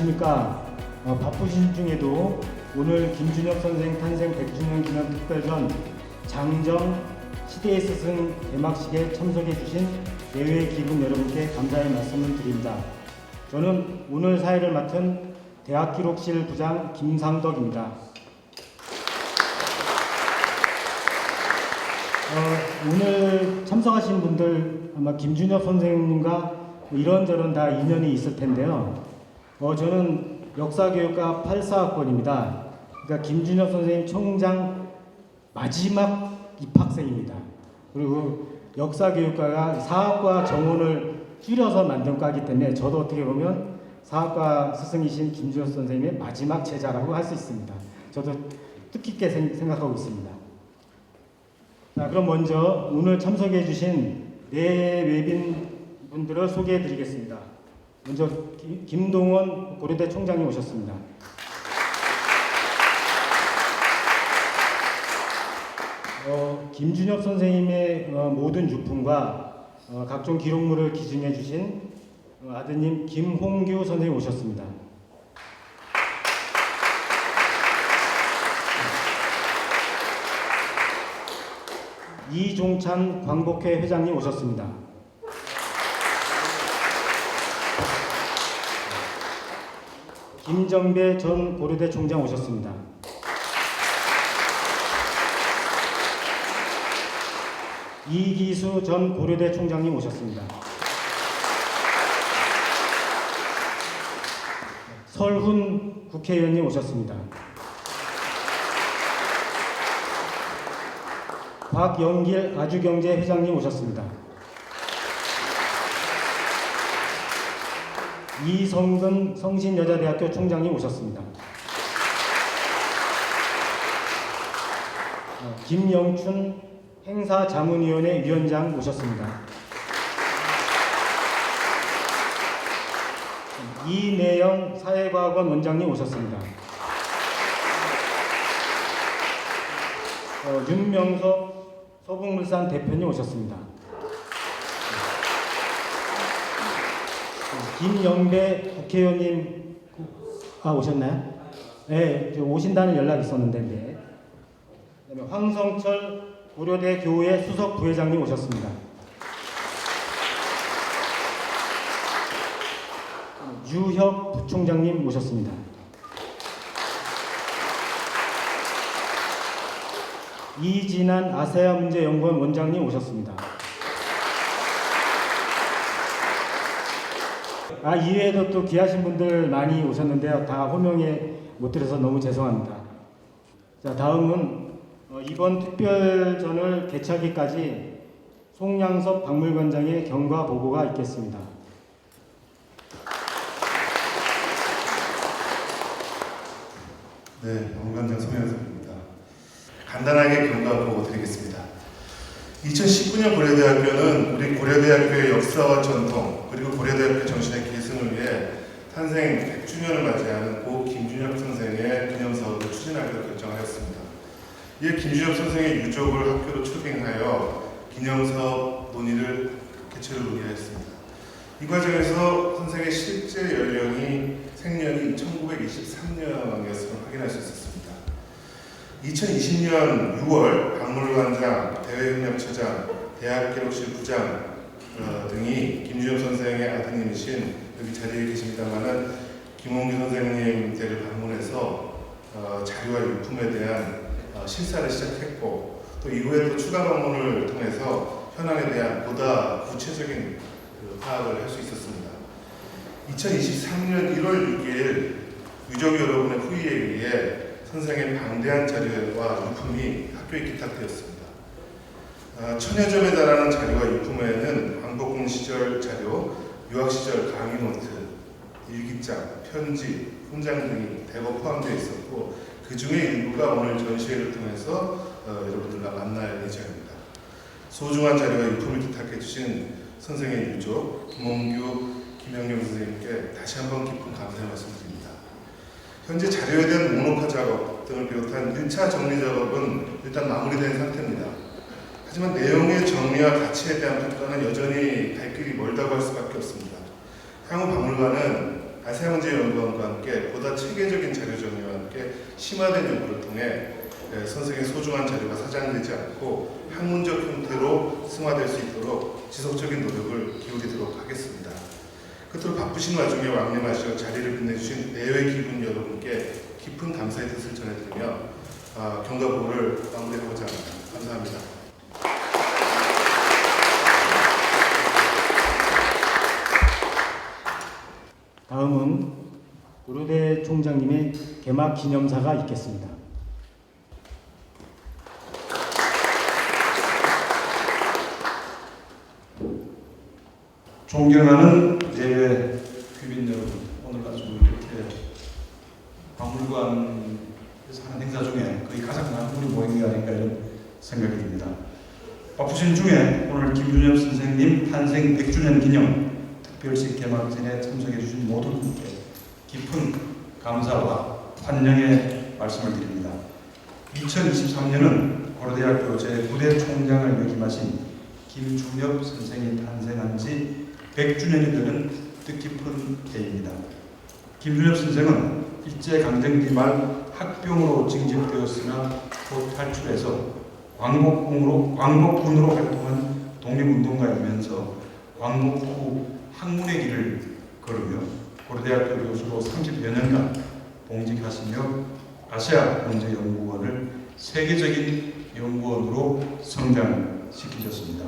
안녕하십니까. 바쁘신 중에도 오늘 김준엽 선생 탄생 100주년 기념 특별전 장정 시대의 스승 개막식에 참석해 주신 예외 기분 여러분께 감사의 말씀을 드립니다. 저는 오늘 사회를 맡은 대학기록실 부장 김상덕입니다. 오늘 참석하신 분들 아마 김준엽 선생님과 이런저런 다 인연이 있을 텐데요. 저는 역사교육과 84학번입니다. 그러니까 김준엽 선생님 총장 마지막 입학생입니다. 그리고 역사교육과가 사학과 정원을 줄여서 만든 과이기 때문에 저도 어떻게 보면 사학과 스승이신 김준엽 선생님의 마지막 제자라고 할 수 있습니다. 저도 뜻깊게 생각하고 있습니다. 자, 그럼 먼저 오늘 참석해 주신 네 외빈 분들을 소개해 드리겠습니다. 먼저 김동원 고려대 총장님 오셨습니다. 김준엽 선생님의 모든 유품과 각종 기록물을 기증해 주신 아드님 김홍규 선생님 오셨습니다. 이종찬 광복회 회장님 오셨습니다. 김정배 전 고려대 총장 오셨습니다. 이기수 전 고려대 총장님 오셨습니다. 설훈 국회의원님 오셨습니다. 박영길 아주경제 회장님 오셨습니다. 이성근 성신여자대학교 총장님 오셨습니다. 김영춘 행사자문위원회 위원장 오셨습니다. 이내영 사회과학원 원장님 오셨습니다. 윤명석 서북물산 대표님 오셨습니다. 김영배 국회의원님 오셨나요? 네, 오신다는 연락이 있었는데. 네. 그다음에 황성철 고려대 교우회 수석 부회장님 오셨습니다. 유혁 부총장님 오셨습니다. 이진한 아세아문제연구원 원장님 오셨습니다. 이외에도 또 귀하신 분들 많이 오셨는데요. 다 호명에 못 드려서 너무 죄송합니다. 자, 다음은 이번 특별전을 개최하기까지 송양섭 박물관장의 경과 보고가 있겠습니다. 네, 박물관장 송양섭입니다. 간단하게 경과 보고 드리겠습니다. 2019년 고려대학교는 우리 고려대학교의 역사와 전통 그리고 고려대학교 정신의 계승을 위해 탄생 100주년을 맞이하는 고 김준엽 선생의 기념사업을 추진하기로 결정하였습니다. 이에 김준엽 선생의 유족을 학교로 초빙하여 기념사업 논의를 개최를 논의하였습니다. 이 과정에서 선생의 실제 연령이 생년이 1923년이었음을 확인할 수 있었습니다. 2020년 6월 박물관장, 대외협력처장, 대학기록실 부장 등이 김준엽 선생의 아드님이신 여기 자리에 계십니다만은 김홍규 선생님 댁을 방문해서 자료와 유품에 대한 실사를 시작했고 또 이후에 또 추가 방문을 통해서 현황에 대한 보다 구체적인 파악을 할 수 있었습니다. 2023년 1월 6일 유족 여러분의 후의에 의해 선생의 방대한 자료와 유품이 학교에 기탁되었습니다. 천여 점에 달하는 자료와 유품에는 광복군 시절 자료, 유학 시절 강의 노트, 일기장, 편지, 훈장 등이 대거 포함되어 있었고 그 중에 일부가 오늘 전시회를 통해서 여러분들과 만날 예정입니다. 소중한 자료와 유품을 기탁해 주신 선생의 유족 김홍규, 김영경 선생님께 다시 한번 깊은 감사의 말씀드립니다. 현재 자료에 대한 목록화 작업 등을 비롯한 1차 정리 작업은 일단 마무리된 상태입니다. 하지만 내용의 정리와 가치에 대한 평가는 여전히 갈 길이 멀다고 할 수밖에 없습니다. 향후 박물관은 아세아문제연구원과 함께 보다 체계적인 자료 정리와 함께 심화된 연구를 통해 선생의 소중한 자료가 사장되지 않고 학문적 형태로 승화될 수 있도록 지속적인 노력을 기울이도록 하겠습니다. 끝으로 바쁘신 와중에 왕래마시어 자리를 빛내주신 내외 기분 여러분께 깊은 감사의 뜻을 전해드리며 경과보고를 마무리하고자 합니다. 감사합니다. 다음은 고려대 총장님의 개막 기념사가 있겠습니다. 존경하는 대외 귀빈 여러분, 오늘 아주 이렇게 박물관에서 하는 행사 중에 거의 가장 많은 모임이 아닌가 이런 생각이 듭니다. 바쁘신 중에 오늘 김준엽 선생님 탄생 100주년 기념 특별식 개막전에 참석해 주신 모든 분께 깊은 감사와 환영의 말씀을 드립니다. 2023년은 고려대학교 제9대 총장을 역임하신 김준엽 선생이 탄생한 지 100주년이 되는 뜻깊은 해입니다. 김준엽 선생은 일제강점기 말 학병으로 징집되었으나 곧 탈출해서 광복군으로 활동한 독립운동가이면서 광복 후 학문의 길을 걸으며 고려대학교 교수로 30여 년간 봉직하시며 아시아문제연구원을 세계적인 연구원으로 성장시키셨습니다.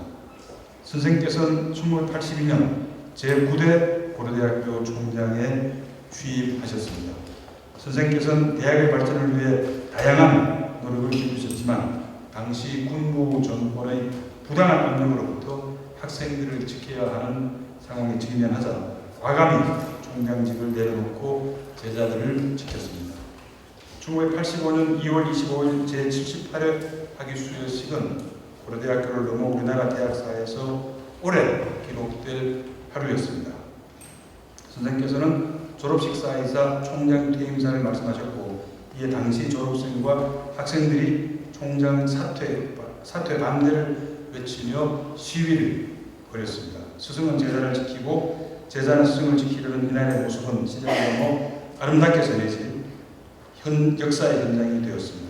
선생께서는 1982년 제9대 고려대학교 총장에 취임하셨습니다. 선생께서는 대학의 발전을 위해 다양한 노력을 기울이셨지만 당시 군부 정권의 부당한 압력으로부터 학생들을 지켜야 하는 상황에 직면하자 과감히 총장직을 내려놓고 제자들을 지켰습니다. 1985년 2월 25일 제78회 학위수여식은 고려대학교를 넘어 우리나라 대학사에서 오래 기록될 하루였습니다. 선생께서는 졸업식사이사 총장 퇴임사를 말씀하셨고 이에 당시 졸업생과 학생들이 총장 사퇴 반대를 외치며 시위를 벌였습니다. 스승은 제자를 지키고 제자는 스승을 지키려는 이날의 모습은 시대를 넘어 아름답게 전해진 역사의 현장이 되었습니다.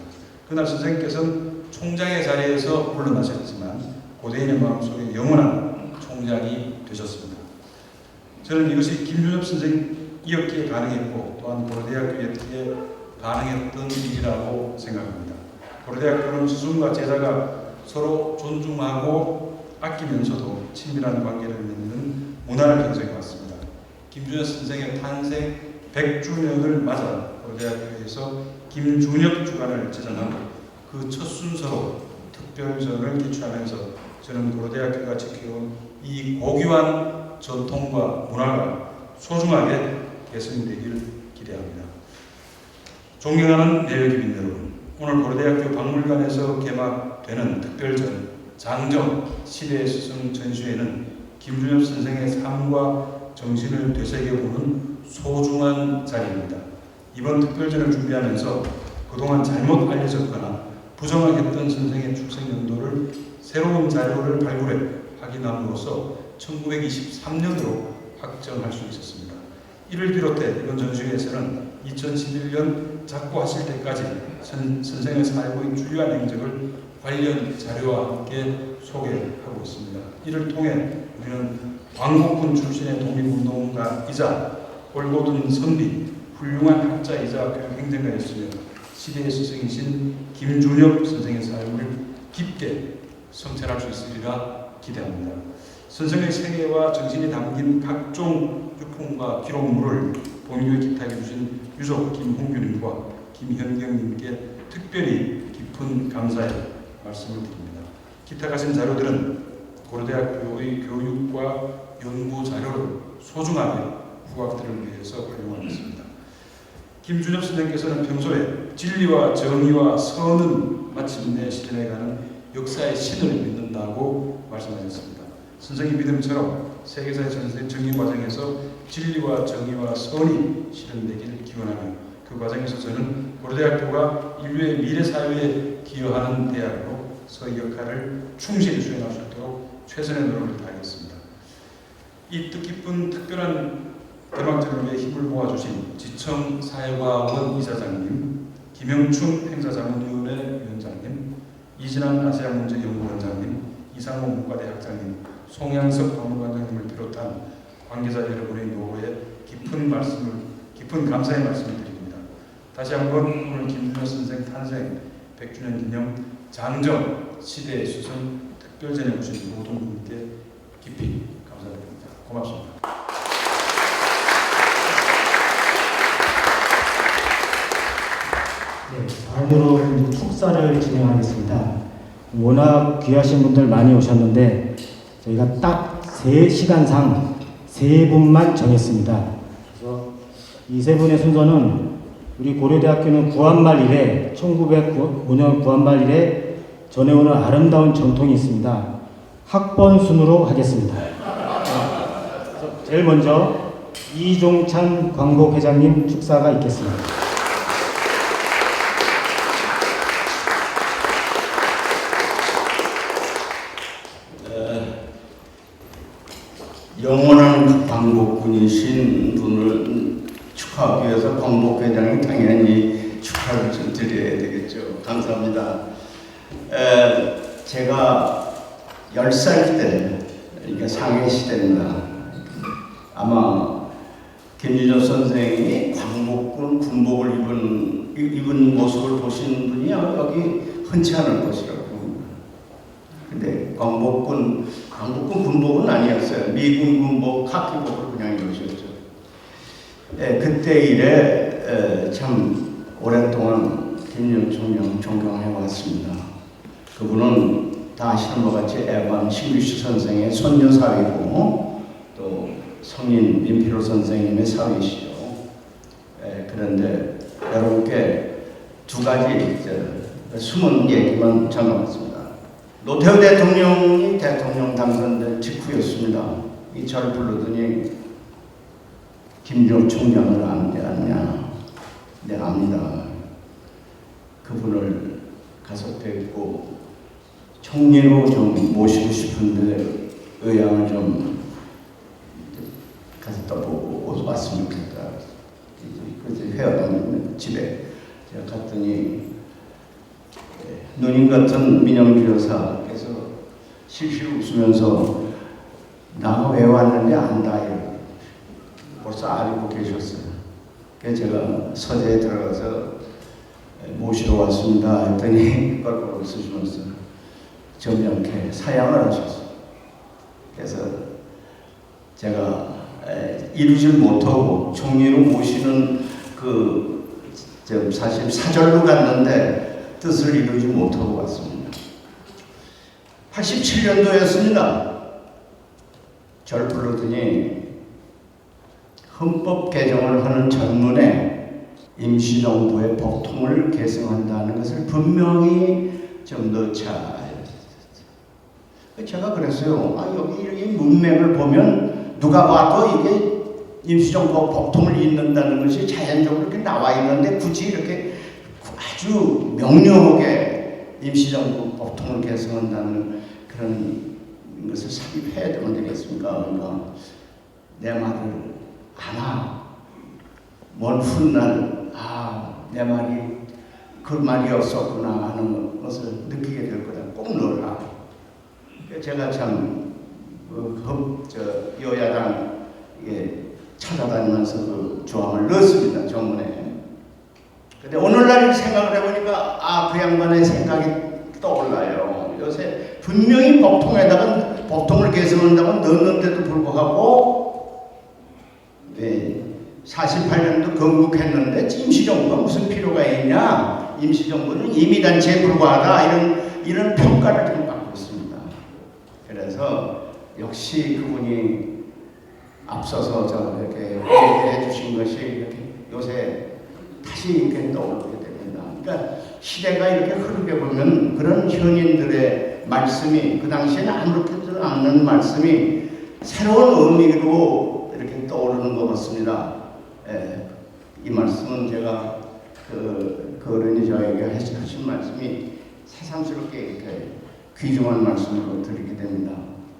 그날 선생께서는 총장의 자리에서 물러나셨지만 고대인의 마음속에 영원한 총장이 되셨습니다. 저는 이것이 김준엽 선생이었기에 가능했고 또한 고려대학교였기에 가능했던 일이라고 생각합니다. 고려대학교는 스승과 제자가 서로 존중하고 아끼면서도 친밀한 관계를 맺는 문화를 형성해 왔습니다. 김준엽 선생의 탄생 100주년을 맞아 고려대학교에서 김준엽 주간을 제정하고 그 첫 순서로 특별전을 개최하면서 저는 고려대학교가 지켜온 이 고귀한 전통과 문화가 소중하게 개선되길 기대합니다. 존경하는 내외기빈 여러분, 오늘 고려대학교 박물관에서 개막되는 특별전 장정 시대의 스승 전시회는 김준엽 선생의 삶과 정신을 되새겨보는 소중한 자리입니다. 이번 특별전을 준비하면서 그동안 잘못 알려졌거나 부정하겠던 선생의 출생 연도를 새로운 자료를 발굴해 확인함으로써 1923년으로 확정할 수 있었습니다. 이를 비롯해 이번 전시회에서는 2011년 작고하실 때까지 선생의 살고의 주요한 행적을 관련 자료와 함께 소개하고 있습니다. 이를 통해 우리는 광복군 출신의 독립운동가이자 올곧은 선비, 훌륭한 학자이자 교육행정가였으며 시대의 스승이신 김준엽 선생의 삶을 깊게 성찰할 수 있으리라 기대합니다. 선생의 생애와 정신이 담긴 각종 유품과 기록물을 본교에 기탁해 주신 유족 김홍규님과 김현경님께 특별히 깊은 감사의 말씀을 드립니다. 기탁하신 자료들은 고려대학교의 교육과 연구 자료를 소중하게 후학들을 위해서 활용하겠습니다. 김준엽 선생께서는 평소에 진리와 정의와 선은 마침내 실현해가는 역사의 신을 믿는다고 말씀하셨습니다. 선생의 믿음처럼 세계사의 정의 과정에서 진리와 정의와 선이 실현되기를 기원하며 그 과정에서 저는 고려대학교가 인류의 미래 사회에 기여하는 대학으로서의 역할을 충실히 수행할 수 있도록 최선의 노력을 다하겠습니다. 이 뜻깊은 특별한 개막전을 위해 힘을 모아주신 지청 사회과학원 이사장님, 김영춘 행사자문위원회 위원장님, 이진환 아시아문제연구원장님, 이상호 문과대학장님, 송양석 박물관장님을 비롯한 관계자 여러분의 요구에 깊은 감사의 말씀을 드립니다. 다시 한번 오늘 김준엽 선생 탄생 100주년 기념 장정 시대의 수선 특별전에 오신 모든 분께 깊이 감사드립니다. 고맙습니다. 네, 다음으로 축사를 진행하겠습니다. 워낙 귀하신 분들 많이 오셨는데 저희가 딱 3시간상 3분만 정했습니다. 그래서 이 3분의 순서는 우리 고려대학교는 구한말 이래 1905년 구한말 이래 전해오는 아름다운 전통이 있습니다. 학번 순으로 하겠습니다. 제일 먼저 이종찬 광복회장님 축사가 있겠습니다. 영원한 광복군이신 분을 축하하기 위해서 광복회장이 당연히 축하를 좀 드려야 되겠죠. 감사합니다. 제가 10살 때, 이게 상해 시대입니다. 아마 김준엽 선생이 광복군 군복을 입은 모습을 보신 분이 여기 흔치 않을 것이라고 봅니다. 근데 광복군 군복은 아니었어요. 미군 군복, 카키복을 그냥 입으셨죠. 그때 이래 참 오랫동안 김준엽 총장 존경해 왔습니다. 그분은 다 아시는 것 같이 애관 신규시 선생의 손녀 사위고 또 성인 민필호 선생님의 사위시죠. 그런데 여러분께 두 가지 숨은 얘기만 전해봤습니다. 노태우 대통령이 대통령 당선된 직후였습니다. 이 저를 부르더니 김준엽 총장을 아느냐? 네, 압니다. 그분을 가서 뵙고 총리로 좀 모시고 싶은데 의향을 좀 가서 떠보고 왔으면 좋겠다. 그래서 헤어다니는 집에 제가 갔더니 누님 같은 민영주 여사께서 실실 웃으면서 나 왜 왔는데 안다 이러고 벌써 알고 계셨어요. 그래서 제가 서재에 들어가서 모시러 왔습니다 했더니 껄껄 웃으시면서 점잖게 사양을 하셨어요. 그래서 제가 이루질 못하고 총리로 모시는 사실 사절로 갔는데 뜻을 이루지 못하고 왔습니다. 87년도였습니다. 저를 불러더니 헌법 개정을 하는 전문에 임시정부의 법통을 계승한다는 것을 분명히 좀 넣자. 제가 그랬어요. 여기 이 문맥을 보면 누가 봐도 이게 임시정부 법통을 잇는다는 것이 자연적으로 이렇게 나와 있는데 굳이 이렇게 아주 명료하게 임시정부 법통을 계승한다는 그런 것을 삽입해야 되면 되겠습니까? 그러니까 내 말을 아나 먼 훗날 내 말이 그 말이었었구나 하는 것을 느끼게 될 거다. 꼭 넣으라. 제가 참 여야당 찾아다니면서 그 조항을 넣었습니다. 정문에. 근데 오늘날 생각을 해보니까 그 양반의 생각이 떠올라요. 요새 분명히 법통을 개정한다고 넣었는데도 불구하고 48년도 건국했는데 임시정부가 무슨 필요가 있냐? 임시정부는 임의단체에 불과하다 이런 평가를 좀 받고 있습니다. 그래서 역시 그분이 앞서서 이렇게 얘기해 주신 것이 이렇게 요새 다시 이렇게 떠오르게 됩니다. 그러니까 시대가 이렇게 흐르게 보면 그런 현인들의 말씀이 그 당시에는 아무렇지도 않는 말씀이 새로운 의미로 이렇게 떠오르는 것 같습니다. 이 말씀은 제가 그 어른이 저에게 하신 말씀이 새삼스럽게 이렇게 귀중한 말씀으로 드리게 됩니다.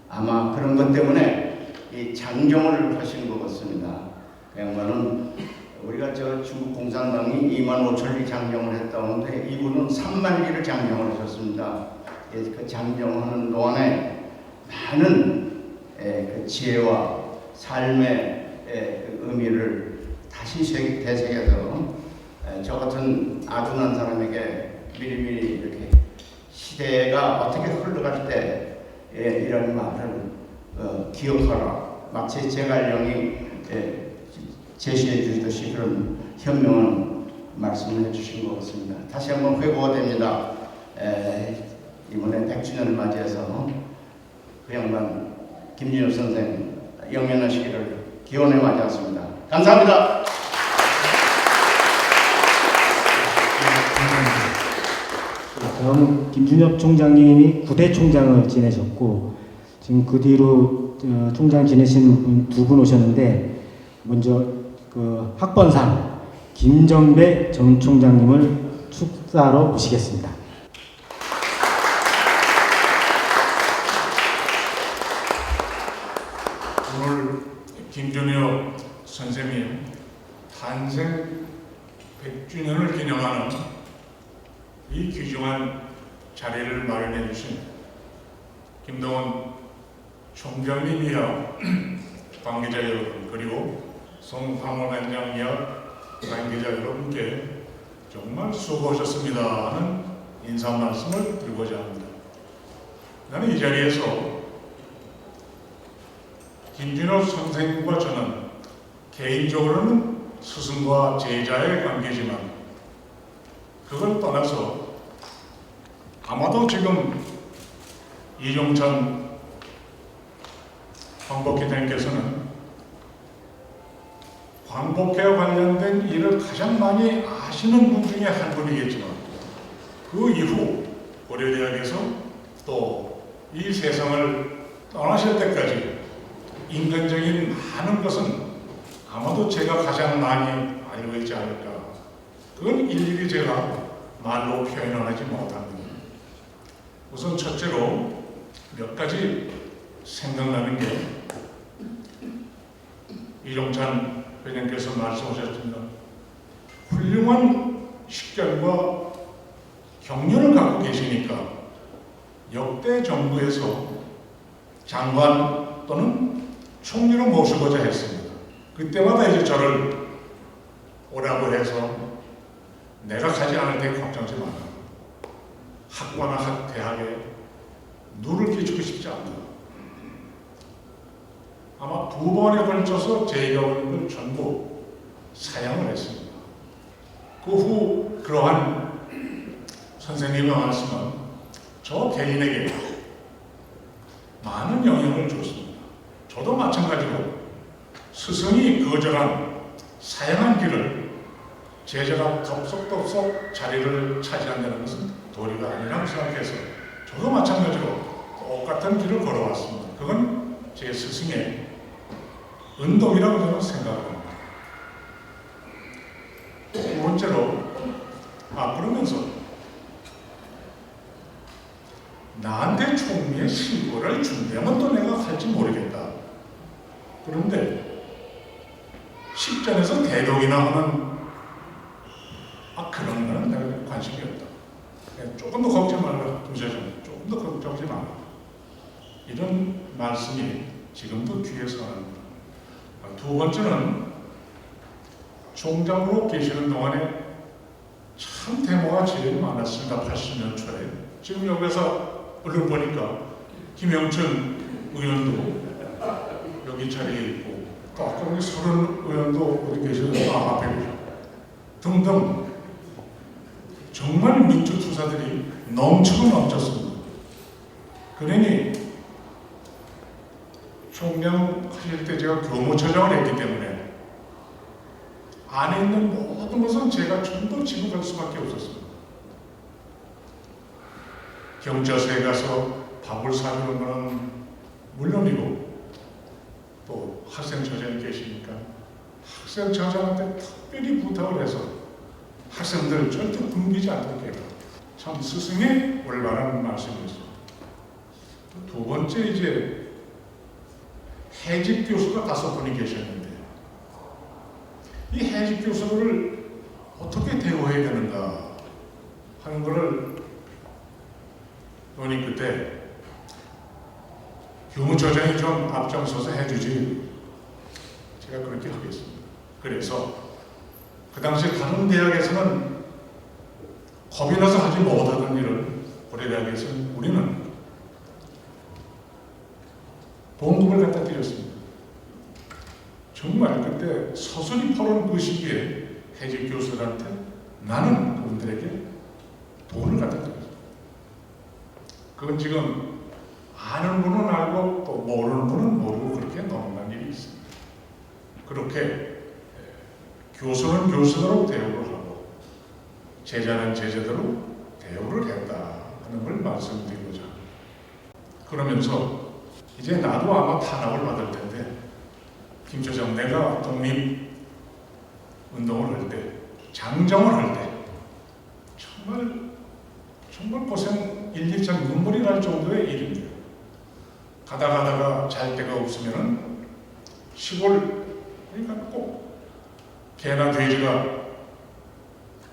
아마 그런 것 때문에 이 장정을 하신 것 같습니다. 그 양반은 우리가 저 중국 공산당이 2만 5천 리 장정을 했다는데 이분은 3만 리를 장정을 하셨습니다. 그 장정하는 동안에 많은 그 지혜와 삶의 그 의미를 다시 되새겨서 저 같은 아둔한 사람에게 미리미리 이렇게 시대가 어떻게 흘러갈 때 이런 말을 기억하라. 마치 제갈령이 제시해 주시듯이 그런 현명한 말씀을 해주신 것 같습니다. 다시 한번 회고가 됩니다. 이번에 100주년을 맞이해서 그 양반 김준엽 선생 영면하시기를 기원해 맞이했습니다. 감사합니다. 다음 김준엽 총장님이 9대 총장을 지내셨고 지금 그 뒤로 총장 지내신 두 분 오셨는데 먼저 그 학번상 김정배 전 총장님을 축사로 모시겠습니다. 오늘 김준엽 선생님 탄생 100주년을 기념하는 이 귀중한 자리를 마련해 주신 김동원 총장님이여 관계자 여러분 그리고 송방원관장 이하 관계자 여러분께 정말 수고하셨습니다 하는 인사 말씀을 드리고자 합니다. 나는 이 자리에서 김준엽 선생님과 저는 개인적으로는 스승과 제자의 관계지만 그걸 떠나서 아마도 지금 이종찬 황복희장께서는 광복회와 관련된 일을 가장 많이 아시는 분 중에 한 분이겠지만 그 이후 고려대학에서 또 이 세상을 떠나실 때까지 인간적인 많은 것은 아마도 제가 가장 많이 알고 있지 않을까. 그건 일일이 제가 말로 표현을 하지 못합니다. 우선 첫째로 몇 가지 생각나는 게 이종찬 회장께서 말씀하셨습니다. 훌륭한 식견과 경륜을 갖고 계시니까 역대 정부에서 장관 또는 총리로 모시고자 했습니다. 그때마다 이제 저를 오라고 해서 내가 가지 않을 테니 걱정하지 마라. 학과나 대학에 누를 끼치고 싶지 않다. 아마 2번에 걸쳐서 제의가 오는 걸 전부 사양을 했습니다. 그 후 그러한 선생님의 말씀은 저 개인에게 많은 영향을 줬습니다. 저도 마찬가지로 스승이 거절한 사양한 길을 제자가 덥석덥석 자리를 차지한다는 것은 도리가 아니라고 생각해서 저도 마찬가지로 똑같은 길을 걸어왔습니다. 그건 제 스승의 운동이라고 저는 생각합니다. 두 번째로 그러면서 나한테 총리의 신고를 준다면 또 내가 할지 모르겠다. 그런데 식전에서 대동이나 하는 그런 거는 내가 관심이 없다. 조금 더 걱정 말라. 조금 더 걱정하지 말라. 이런 말씀이 지금도 귀에서 나옵니다. 두 번째는 총장으로 계시는 동안에 참 데모가 제일 많았습니다. 80년 초에. 지금 여기서 얼른 보니까 김영춘 의원도 여기 자리에 있고 또 아까 우리 서른 의원도 어디 계시는데 앞에 계시고 등등 정말 민주투사들이 넘치고 넘쳤습니다. 그러니 총장 하실 때 제가 교무처장을 했기 때문에 안에 있는 모든 것은 제가 전부 지급할 수밖에 없었습니다. 경찰서에 가서 밥을 사주는 것은 물론이고 또 학생처장이 계시니까 학생처장한테 특별히 부탁을 해서 학생들 절대 굶기지 않도록 해라. 참 스승의 올바른 말씀이었습니다. 두 번째 이제 해직 교수가 5분이 계셨는데 이 해직 교수를 어떻게 대우해야 되는가 하는 것을 의원님 그때 교무처장이 좀 앞장서서 해주지 제가 그렇게 하겠습니다. 그래서 그 당시 다른 대학에서는 겁이 나서 하지 못하던 일을 고려대학에서는 우리는 봉급을 갖다 드렸습니다. 정말 그때 서슬이 퍼온 그 시기에 해직 교수들한테 나는 그분들에게 돈을 갖다 드렸습니다. 그건 지금 아는 분은 알고 또 모르는 분은 모르고 그렇게 넘어간 일이 있습니다. 그렇게 교수는 교수대로 대우를 하고 제자는 제자대로 대우를 했다 하는 걸 말씀드리고자 합니다. 그러면서 이제 나도 아마 탄압을 받을 텐데 김처장 내가 독립운동을 할 때 장정을 할 때 정말 고생 일일참 눈물이 날 정도의 일입니다. 가다가 잘 데가 없으면은 시골 그러니까 꼭 개나 돼지가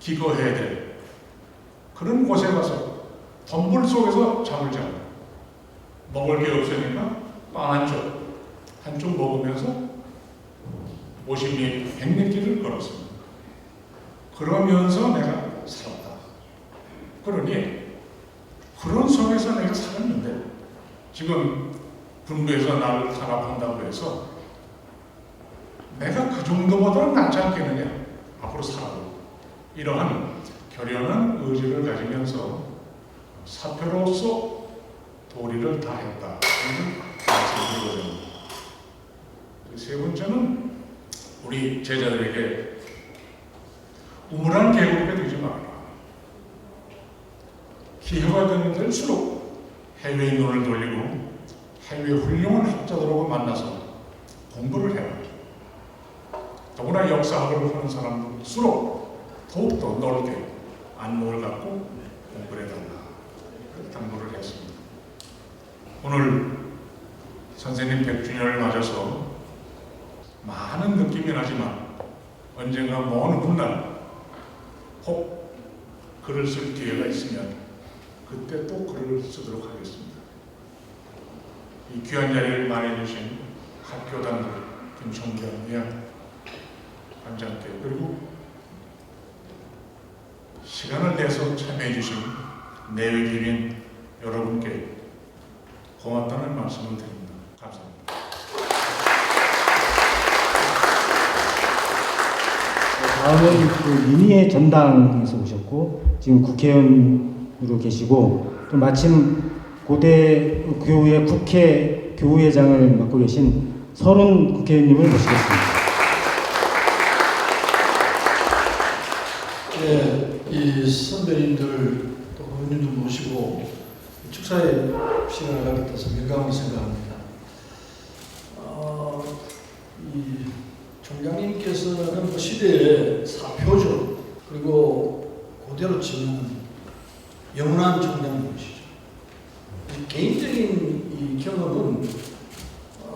기거해야 될 그런 곳에 가서 덤불 속에서 잠을 자요. 먹을 게 없으니까 빵 한쪽 먹으면서 50리, 100리 길을 걸었습니다. 그러면서 내가 살았다. 그러니 그런 속에서 내가 살았는데 지금 군부에서 나를 탄압한다고 해서 내가 그 정도보다는 낫지 않겠느냐. 앞으로 살아도 이러한 결연한 의지를 가지면서 사표로서 도리를 다했다. 말씀드리고자 합니다. 세 번째는 우리 제자들에게 우물한 계곡에 되지 마라. 기회가 될수록 해외에 눈을 돌리고 해외 훌륭한 학자들하고 만나서 공부를 해라. 더구나 역사학을 하는 사람들수록 더욱더 넓게 안목을 갖고 공부를 해달라. 당부를 했습니다. 오늘 선생님 100주년을 맞아서 많은 느낌이 나지만 언젠가 먼 훗날 혹 글을 쓸 기회가 있으면 그때 또 글을 쓰도록 하겠습니다. 이 귀한 자리를 마련해주신 학교 단들 김총장, 이양 관장께 그리고 시간을 내서 참여해주신 내외기민 여러분께 고맙다는 말씀을 드립니다. 감사합니다. 다음은 그 민의회 전당에서 오셨고 지금 국회의원으로 계시고 또 마침 고대 교우의 국회 교우회장을 맡고 계신 서른 국회의원님을 모시겠습니다. 네, 이 선배님들 또 의원님들 모시고 축사의 시간을 갖게 돼서 영광을 생각합니다. 이 총장님께서는 그 시대의 사표죠. 그리고 그대로 치면 영원한 총장님이시죠. 개인적인 이 경험은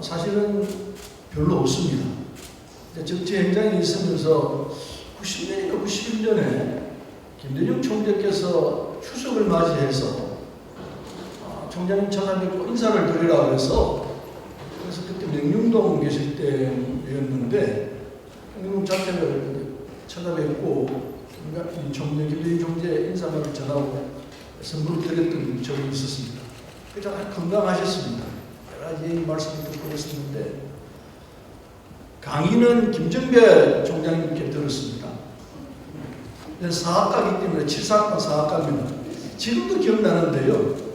사실은 별로 없습니다. 정치 현장에 있으면서 90년인가 91년에 김대중 총재께서 추석을 맞이해서 총장님 찾아뵙고 인사를 드리라고 해서 그래서 그때 명륜동 계실 때였는데 명륜동 자체를 찾아뵙고 이 김대중 총재 인사말을 전하고 선물을 드렸던 적이 있었습니다. 그래서 건강하셨습니다. 여러 가지 말씀을 듣고 있었는데 강의는 김정배 총장님께 들었습니다. 사학가이기 때문에 7사학번 사학가입니다. 지금도 기억나는데요.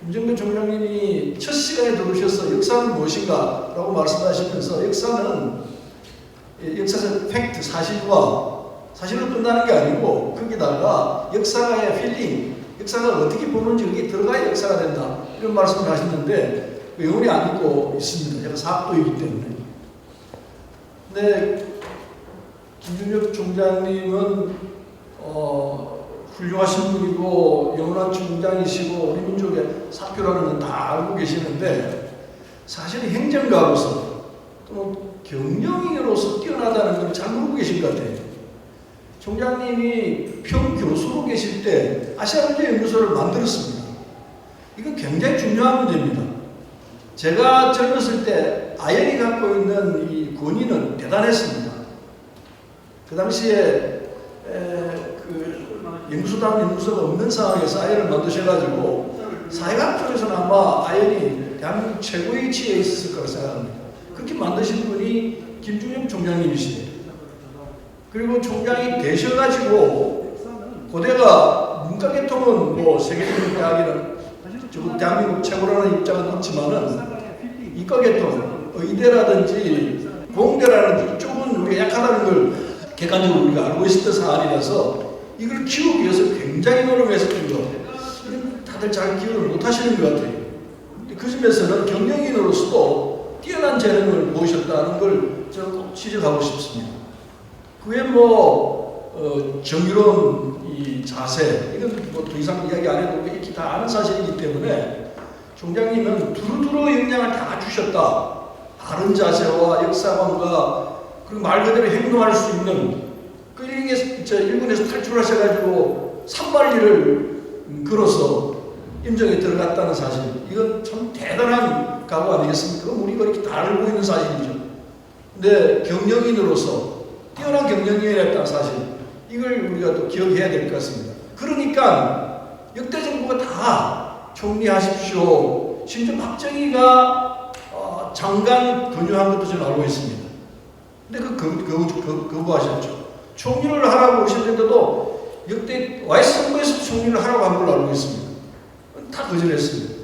김정배 총장님이 첫 시간에 들어오셔서 역사는 무엇인가 라고 말씀하시면서 역사는 역사적 팩트, 사실로 끝나는 게 아니고 거기다가 역사가의 필링, 역사가 어떻게 보는지 여기 들어가야 역사가 된다 이런 말씀을 하셨는데 영혼이 안 있고 있습니다. 제가 사학도이기 때문에. 근데 김준엽 총장님은 훌륭하신 분이고 영원한 총장이시고 우리 민족의 사표라는 건 다 알고 계시는데 사실 행정가로서 또는 경영인으로서 뛰어나다는 걸 잘 모르고 계신 것 같아요. 총장님이 평교수로 계실 때 아시아문제연구소를 만들었습니다. 이건 굉장히 중요한 문제입니다. 제가 젊었을 때 아연이 갖고 있는 이 권위는 대단했습니다. 그 당시에 연구소가 없는 상황에서 아연을 만드셔가지고 사회학 쪽에서는 아마 아연이 대한민국 최고의 위치에 있었을 거라고 생각합니다. 그렇게 만드신 분이 김준영 총장님이시네요. 그리고 총장이 되셔가지고 고대가 문과계통은 뭐 세계적인 대학이나 지금 대한민국 최고라는 입장은 없지만은 이과계통, 의대라든지 공대라든지 이쪽은 우리가 약하다는 걸 객관적으로 우리가 알고 있었던 사안이라서 이걸 키우기 위해서 굉장히 노력했었던 것 같아요. 다들 잘 기여를 못하시는 것 같아요. 그 점에서는 경영인으로서도 뛰어난 재능을 보이셨다는 걸 저는 꼭 지적하고 싶습니다. 그게 정의로운 이 자세, 이건 뭐 더 이상 이야기 안 해도 익히 다 아는 사실이기 때문에 총장님은 두루두루 영향을 다 주셨다. 바른 자세와 역사관과 그리고 말 그대로 행동할 수 있는 그 일본에서 탈출하셔가지고 산발리를 걸어서 임정에 들어갔다는 사실, 이건 참 대단한 각오 아니겠습니까? 우리가 이렇게 다 알고 있는 사실이죠. 근데 경영인으로서 뛰어난 경영인이었다는 사실, 이걸 우리가 또 기억해야 될 것 같습니다. 그러니까 역대 정부가 다 총리하십시오. 심지어 박정희가 장관 권유한 것도 저는 알고 있습니다. 근데 거부하셨죠. 총리를 하라고 하셨는데도 역대 와이스 정부에서 총리를 하라고 한 걸로 알고 있습니다. 다 거절했습니다.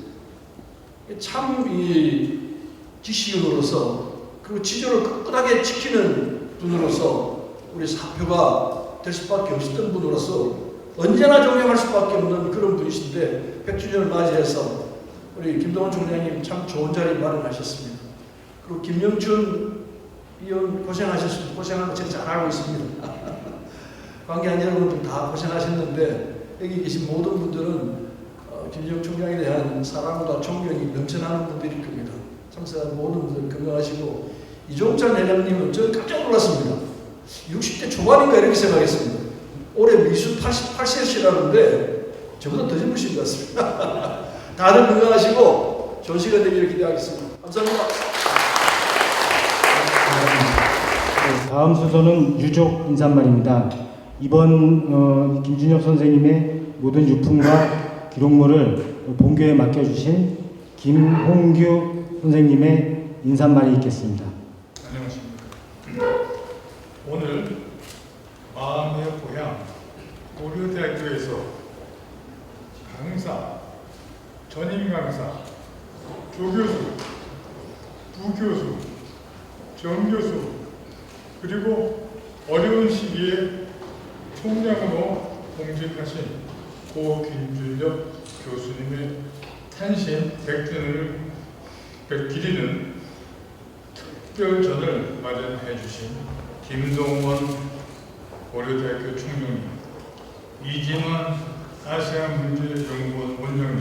참 이 지식인으로서 그리고 지조를 꿋꿋하게 지키는 분으로서 우리 사표가 될 수밖에 없었던 분으로서 언제나 존경할 수밖에 없는 그런 분이신데 100주년을 맞이해서 우리 김동완 총장님 참 좋은 자리 마련하셨습니다. 그리고 김영춘 의원 고생하셨습니다. 고생한 거 제가 잘 알고 있습니다. 관계한 여러분들 다 고생하셨는데 여기 계신 모든 분들은 김정은 총장에 대한 사랑과 존경이 넘쳐나는 분들일 겁니다. 참석한 모든 분들 건강하시고, 이종찬 회장님은 저는 깜짝 놀랐습니다. 60대 초반인가 이렇게 생각했습니다. 올해 미수 88세시라는데 저보다 더 젊으신 것 같습니다. 다들 건강하시고 좋은 시간 되기를 기대하겠습니다. 감사합니다. 다음 순서는 유족 인사말입니다. 이번 김준엽 선생님의 모든 유품과 기록물을 본교에 맡겨주신 김홍규 선생님의 인사말이 있겠습니다. 안녕하십니까. 오늘 마음의 고향 고려대학교에서 강사, 전임 강사, 조교수, 부교수, 정교수, 그리고 어려운 시기에 총장으로 공직하신 고 김준엽 교수님의 탄신 100주년을 기리는 특별전을 마련해 주신 김동원 고려대학교 총장님, 이진환 아시아문제연구원 원장님,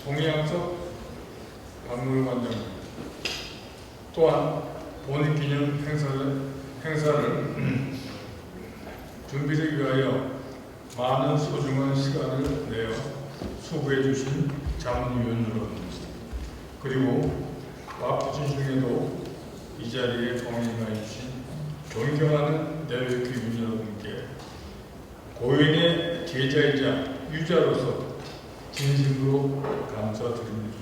송양석 박물관장님, 또한 본기념 행사를 준비를 위하여 많은 소중한 시간을 내어 수고해 주신 자문위원 여러분, 그리고 바쁘신 중에도 이 자리에 동행해 주신 존경하는 내외교인 여러분께 고인의 제자이자 유자로서 진심으로 감사드립니다.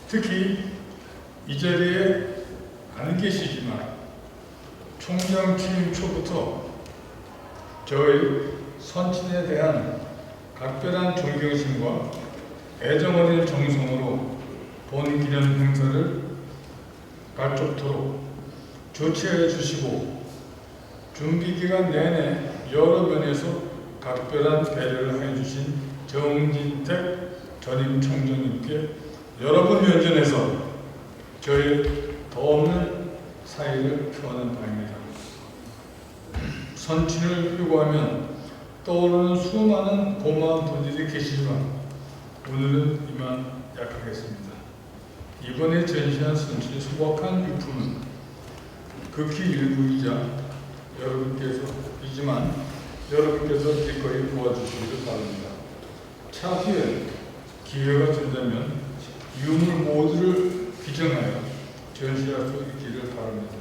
특히 이 자리에 안 계시지만 총장 취임 초부터 저희 선친에 대한 각별한 존경심과 애정어린 정성으로 본 기념 행사를 갖추도록 조치해 주시고 준비 기간 내내 여러 면에서 각별한 배려를 해 주신 정진택 전임 총장님께 여러분 면전에서 저희 더 없는 사의를 표하는 바입니다. 선친을 휴고하면 떠오르는 수많은 고마운 분들이 계시지만 오늘은 이만 약하겠습니다. 이번에 전시한 선수의 소박한 유품은 극히 일부이지만 여러분께서 기꺼이 도와주시기를 바랍니다. 차후에 기회가 된다면 유물 모두를 비정하여 전시할 수 있기를 바랍니다.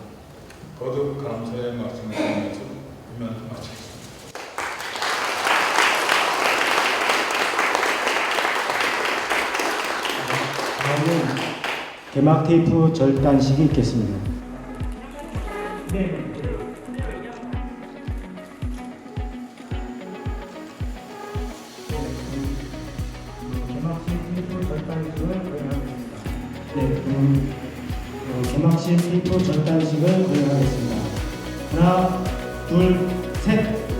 거듭 감사의 말씀을 드리면서 이만 마치겠습니다. 다음은 개막 테이프 절단식이 있겠습니다. 네. 개막식 테이프 절단식을 거행하겠습니다. 네, 개막식 테이프 절단식을 거행하겠습니다. 하나, 둘, 셋.